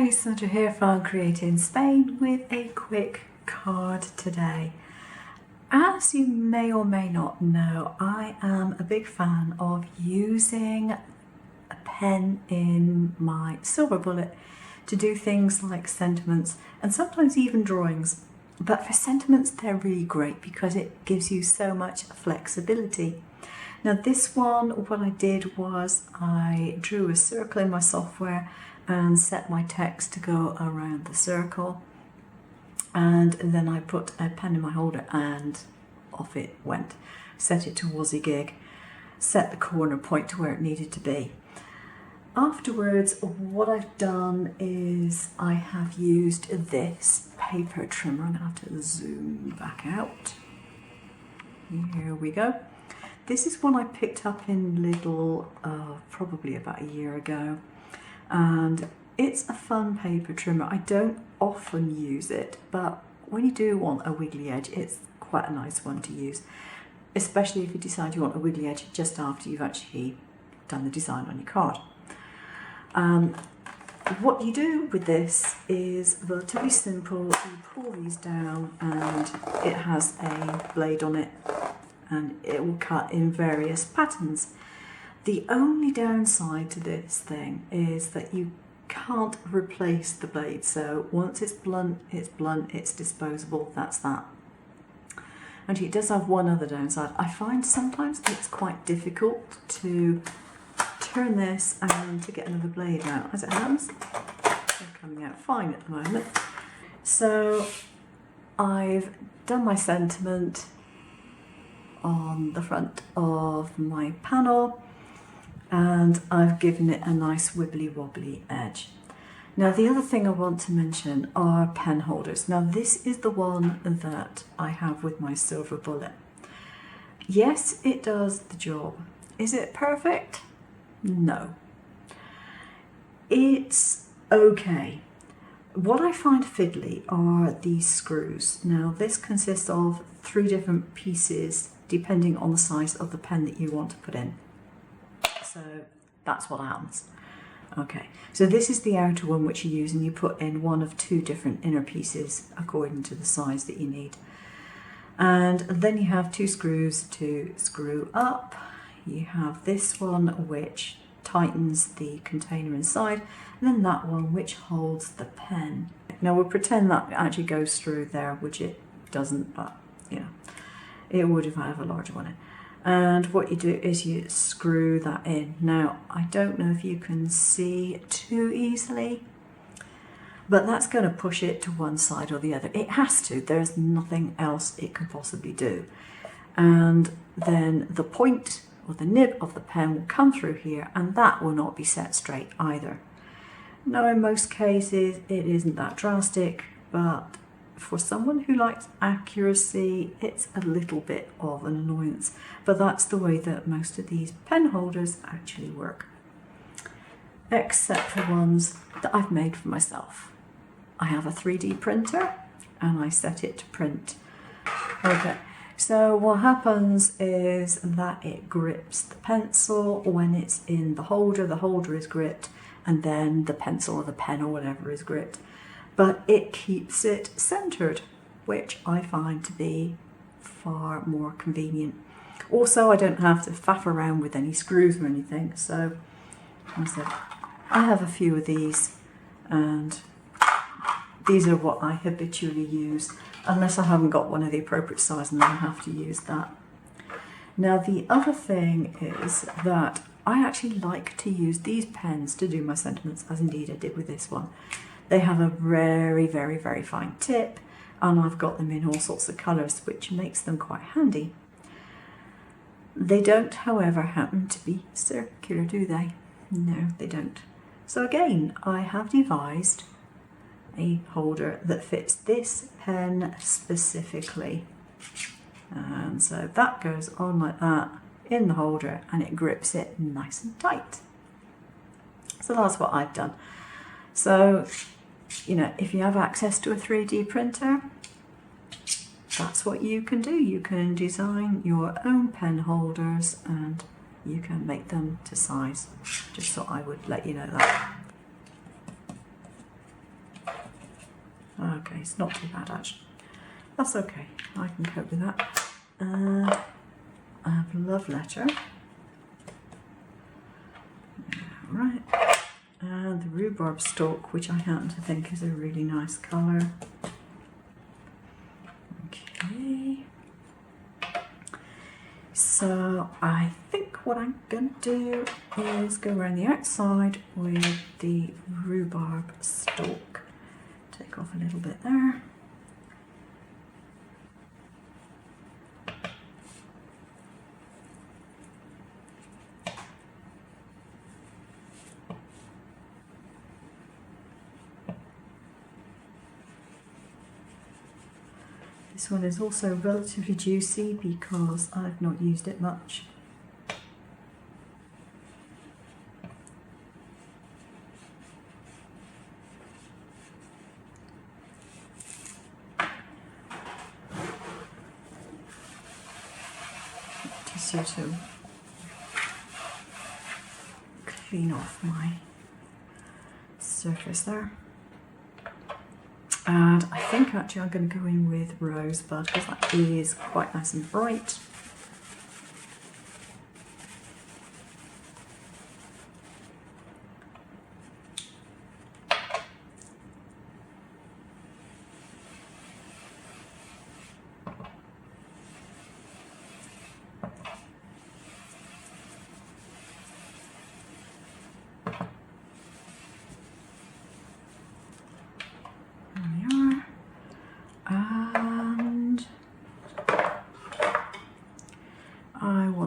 Hi, Sandra here from createinspain with a quick card today. As you may or may not know, I am a big fan of using a pen in my silver bullet to do things like sentiments and sometimes even drawings. But for sentiments, they're really great because it gives you so much flexibility. Now this one, what I did was I drew a circle in my software and set my text to go around the circle, and then I put a pen in my holder and off it went. Set it to WYSIWYG, set the corner point to where it needed to be. Afterwards, what I've done is I have used this paper trimmer. I'm going to have to zoom back out. Here we go. This is one I picked up in Lidl probably about a year ago, and it's a fun paper trimmer. I don't often use it, but when you do want a wiggly edge, it's quite a nice one to use, especially if you decide you want a wiggly edge just after you've actually done the design on your card. What you do with this is relatively simple. You pull these down and it has a blade on it, and it will cut in various patterns. The only downside to this thing is that you can't replace the blade. So once it's blunt, it's disposable, that's that. And it does have one other downside. I find sometimes it's quite difficult to turn this and to get another blade out. As it happens, they're coming out fine at the moment. So I've done my sentiment on the front of my panel, and I've given it a nice wibbly wobbly edge. Now the other thing I want to mention are pen holders. Now this is the one that I have with my silver bullet. Yes, it does the job. Is it perfect? No. It's okay. What I find fiddly are these screws. Now this consists of 3 different pieces depending on the size of the pen that you want to put in. So that's what happens. Okay, so this is the outer one which you use, and you put in one of 2 different inner pieces according to the size that you need. And then you have 2 screws to screw up. You have this one which tightens the container inside, and then that one which holds the pen. Now we'll pretend that actually goes through there, which it doesn't, but you know, it would if I have a larger one in. And what you do is you screw that in. Now I don't know if you can see too easily, but that's going to push it to one side or the other. It has to. There's nothing else it can possibly do. And then the point or the nib of the pen will come through here, and that will not be set straight either. Now in most cases it isn't that drastic, but for someone who likes accuracy, it's a little bit of an annoyance. But that's the way that most of these pen holders actually work, except for ones that I've made for myself. I have a 3D printer and I set it to print. Okay, so what happens is that it grips the pencil when it's in the holder is gripped, and then the pencil or the pen or whatever is gripped. But it keeps it centered, which I find to be far more convenient. Also, I don't have to faff around with any screws or anything. So, as I said, I have a few of these, and these are what I habitually use, unless I haven't got one of the appropriate size, and then I have to use that. Now, the other thing is that I actually like to use these pens to do my sentiments, as indeed I did with this one. They have a very, very, very fine tip, and I've got them in all sorts of colours, which makes them quite handy. They don't, however, happen to be circular, do they? No, they don't. So again, I have devised a holder that fits this pen specifically. And so that goes on like that in the holder, and it grips it nice and tight. So that's what I've done. So, you know, if you have access to a 3D printer, that's what you can do. You can design your own pen holders and you can make them to size. Just thought I would let you know that. Okay, it's not too bad actually. That's okay, I can cope with that. And I have love letter. Right. And the rhubarb stalk, which I happen to think is a really nice colour. Okay. So I think what I'm going to do is go around the outside with the rhubarb stalk. Take off a little bit there. This one is also relatively juicy because I've not used it much. To sort of clean off my surface there. And I think actually I'm going to go in with Rosebud because that is quite nice and bright.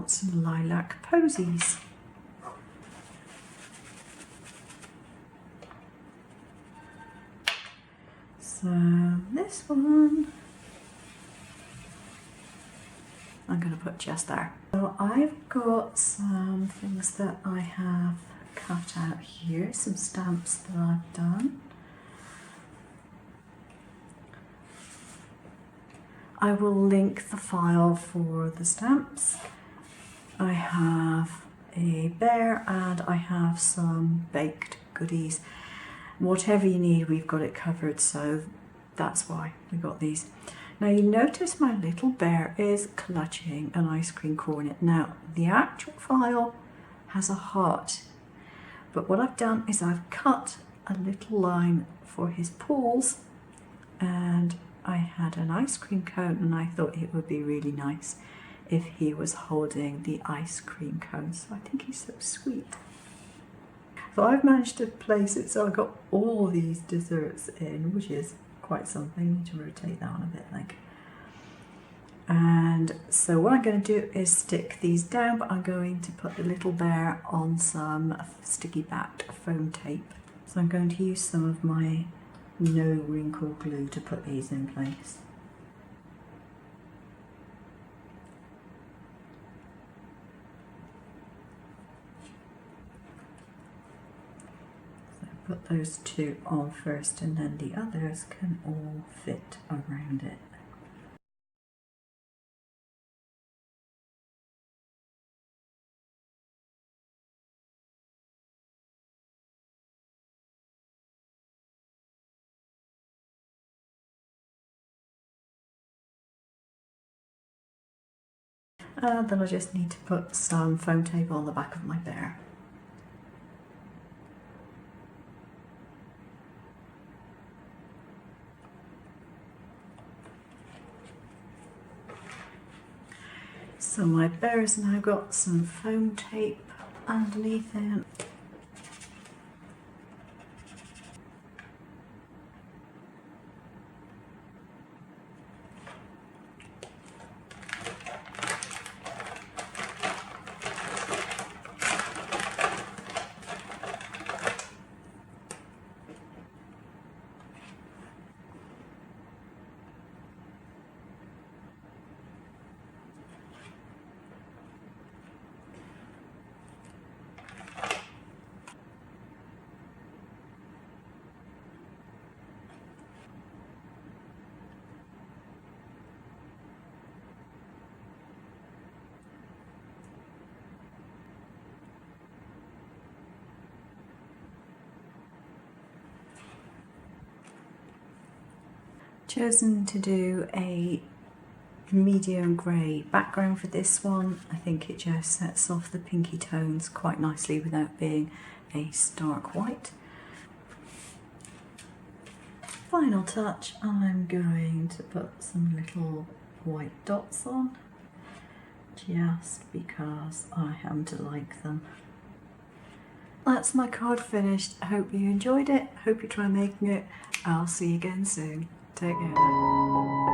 Some lilac posies. So this one I'm going to put just there. So I've got some things that I have cut out here, some stamps that I've done. I will link the file for the stamps. I have a bear and I have some baked goodies. Whatever you need, we've got it covered, so that's why we got these. Now you notice my little bear is clutching an ice cream cornet. Now the actual file has a heart, but what I've done is I've cut a little line for his paws, and I had an ice cream cone and I thought it would be really nice if he was holding the ice cream cone. So I think he's so sweet. So I've managed to place it so I got all these desserts in, which is quite something. I need to rotate that on a bit, like. And so what I'm going to do is stick these down, but I'm going to put the little bear on some sticky backed foam tape. So I'm going to use some of my no wrinkle glue to put these in place. Put those two on first and then the others can all fit around it. And then I just need to put some foam tape on the back of my bear. So my bear has now got some foam tape underneath it. chosen to do a medium grey background for this one. I think it just sets off the pinky tones quite nicely without being a stark white. Final touch, I'm going to put some little white dots on, just because I happen to like them. That's my card finished. I hope you enjoyed it. Hope you try making it. I'll see you again soon. Take care.